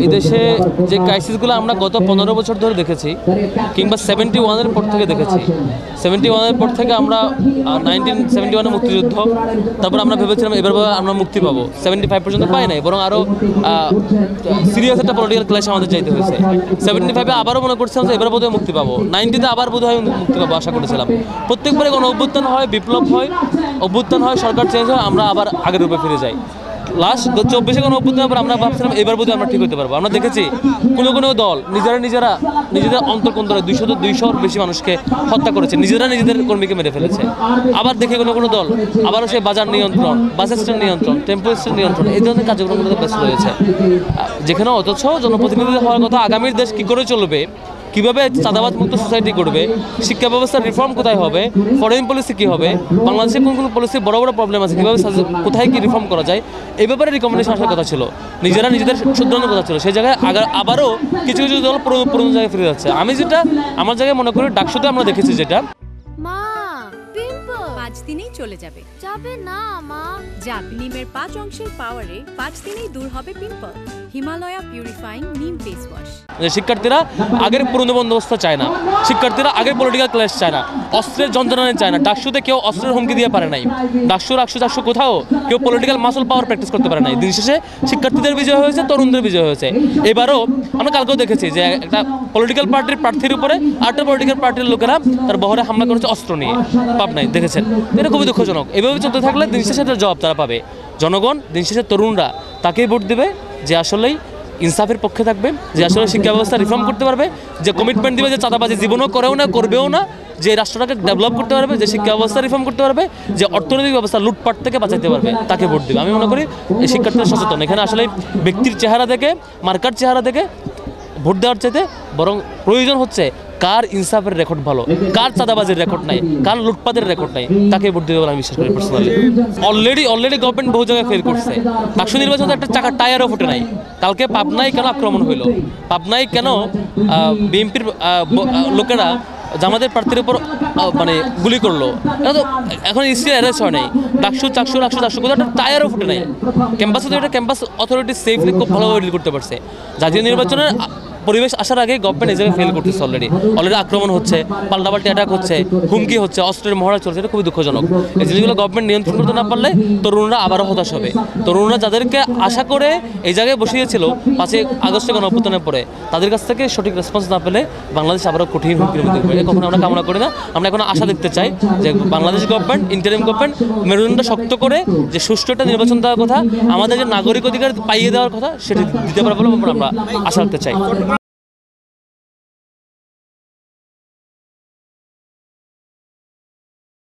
এই দেশে যে ক্রাইসিসগুলো আমরা গত 15 বছর ধরে দেখেছি কিংবা 71-এর পর থেকে দেখেছি, 71-এর পর থেকে আমরা 1971-এ মুক্তিযুদ্ধ, তারপর আমরা ভেবেছিলাম এবার আমরা মুক্তি পাবো, 75 পর্যন্ত পাই নাই, বরং আরও সিরিয়াস একটা পলিটিক্যাল ক্লাস আমাদের চাইতে হয়েছে। 75-এ আবারও মনে করছিলাম যে এবার বোধহয় মুক্তি পাবো, 90-তে আবার বোধহয় মুক্তি পাবো আশা করেছিলাম। প্রত্যেকবারে কোনো অভ্যুত্থান হয়, বিপ্লব হয়, অভ্যুত্থান হয়, সরকার চেঞ্জ হয়, আমরা আবার আগের রূপে ফিরে যাই। লাস্ট 24-এ কোনো অভ্যুত্থানের পর আমরা ভাবছিলাম এবার বোধহয় আমরা ঠিক হতে পারবো। আমরা দেখেছি কোনো দল নিজেদের অন্তর্কন্তরে 200-200 বেশি মানুষকে হত্যা করেছে, নিজেদের কর্মীকে মেরে ফেলেছে। আবার দেখে কোনো দল আবারও সেই বাজার নিয়ন্ত্রণ, বাস স্ট্যান্ড নিয়ন্ত্রণ, টেম্পো স্ট্যান্ড নিয়ন্ত্রণ, এই ধরনের কার্যক্রমগুলোতে ব্যস্ত রয়েছে। যেখানে অথচ জনপ্রতিনিধি হওয়ার কথা, আগামীর দেশ কী করে চলবে, কীভাবে চাঁদাবাজ মুক্ত সোসাইটি করবে, শিক্ষা ব্যবস্থার রিফর্ম কোথায় হবে, ফরেন পলিসি কী হবে, বাংলাদেশে কোন পলিসি বড় প্রবলেম আছে, কীভাবে কোথায় কী রিফর্ম করা যায়, এই ব্যাপারে রিকমেন্ডেশন আসার কথা ছিল, নিজেদের শুধরানোর কথা ছিল। সেই জায়গায় আবারও কিছু দল পুরনো জায়গায় ফিরে যাচ্ছে। আমি যেটা আমার জায়গায় মনে করি, ডাকসুতে আমরা দেখেছি যেটা মা পিম্পল 5 দিনেই চলে যাবে। যাবে না মা, যাবে। নিমের 5 অংশের পাওয়ারে 5 দিনেই দূর হবে পিম্পল। হিমালয়া পিউরিফাইং নিম ফেস ওয়াশ। শিক্ষার্থীরা আগের পুরনো বন্দোবস্ত চায় না, শিক্ষার্থীরা আগের পলিটিক্যাল ক্লাস চায় না, অস্ত্রের যন্ত্রণা চায় না। ডাকসুতে কেউ অস্ত্রের হুমকি দিয়ে পারে নাই, ডাকসু কোথাও কেউ পলিটিক্যাল মাসল পাওয়ার প্র্যাকটিস করতে পারে নাই। দিন শেষে শিক্ষার্থীদের বিজয় হয়েছে, তরুণদের বিজয় হয়েছে। এবারও আমরা কালকেও দেখেছি যে একটা পলিটিক্যাল পার্টির প্রার্থীর উপরে আরেকটা পলিটিক্যাল পার্টির লোকেরা তার বহরে হামলা করেছে অস্ত্র নিয়ে, পাবনায় দেখেছেন। এটা খুবই দুঃখজনক। এভাবে চলতে থাকলে দিন শেষে একটা জবাব তারা পাবে। জনগণ দিন শেষে তরুণরা তাকেই ভোট দেবে যে আসলেই ইনসাফের পক্ষে থাকবে, যে আসলে শিক্ষা ব্যবস্থা রিফর্ম করতে পারবে, যে কমিটমেন্ট দিবে যে চাঁদাবাজি জীবনও করবেও না, যে রাষ্ট্রটাকে ডেভেলপ করতে পারবে, যে শিক্ষা ব্যবস্থা রিফর্ম করতে পারবে, যে অর্থনৈতিক ব্যবস্থা লুটপাট থেকে বাঁচাতে পারবে, তাকে ভোট দেবে। আমি মনে করি এই শিক্ষার্থীরা সচেতন। এখানে আসলে ব্যক্তির চেহারা দেখে, মার্কার চেহারা দেখে ভোট দেওয়ার চাইতে বরং প্রয়োজন হচ্ছে কার ইনসাফের রেকর্ড ভালো, কার চাঁদাবাজির রেকর্ড নাই, কার লুটপাতের রেকর্ড নাই, তাকে ভোট দিতে বলে আমি বিশ্বাস করি পার্সোনালি। অলরেডি গভর্নমেন্ট বহু জায়গায় ফেল করছে। ডাকসু নির্বাচনে একটা চাকার টায়ারও ফুটে নাই। কালকে পাবনায় কেন আক্রমণ হইল, পাবনায় কেন বিএনপির লোকেরা জামাতের প্রার্থীর উপর মানে গুলি করলো, এটা তো এখন স্টিল অ্যারেস্ট হয় নাই। ডাকসু কোথাও একটা টায়ারও ফুটে নাই। ক্যাম্পাসে তো এটা ক্যাম্পাস অথরিটি সেফলি খুব ভালোভাবে ডিল করতে পারছে। জাতীয় নির্বাচনের পরিবেশ আসার আগে গভর্নমেন্ট এই জায়গায় ফেল করতেছে। অলরেডি আক্রমণ হচ্ছে, পাল্টাপাল্টি অ্যাটাক হচ্ছে, হুমকি হচ্ছে, অস্ত্রের মহড়া চলছে। এটা খুবই দুঃখজনক। এই জিনিসগুলো গভর্নমেন্ট নিয়ন্ত্রণ করতে না পারলে তরুণরা আবারও হতাশ হবে। তরুণরা যাদেরকে আশা করে এই জায়গায় বসিয়েছিল 5 আগস্টে গণঅভ্যুত্থানের পরে, তাদের কাছ থেকে সঠিক রেসপন্স না পেলে বাংলাদেশ আবারও কঠিন হুমকির মধ্যে পড়বে। কখনো আমরা কামনা করি না। আমরা এখন আশা দেখতে চাই যে বাংলাদেশ গভর্নমেন্ট, ইন্টারিম গভর্নমেন্ট মেরুদণ্ড শক্ত করে যে সুষ্ঠু একটা নির্বাচন দেওয়ার কথা, আমাদের যে নাগরিক অধিকার পাইয়ে দেওয়ার কথা, সেটি দিতে পারবে বলে আমরা আশা রাখতে চাই।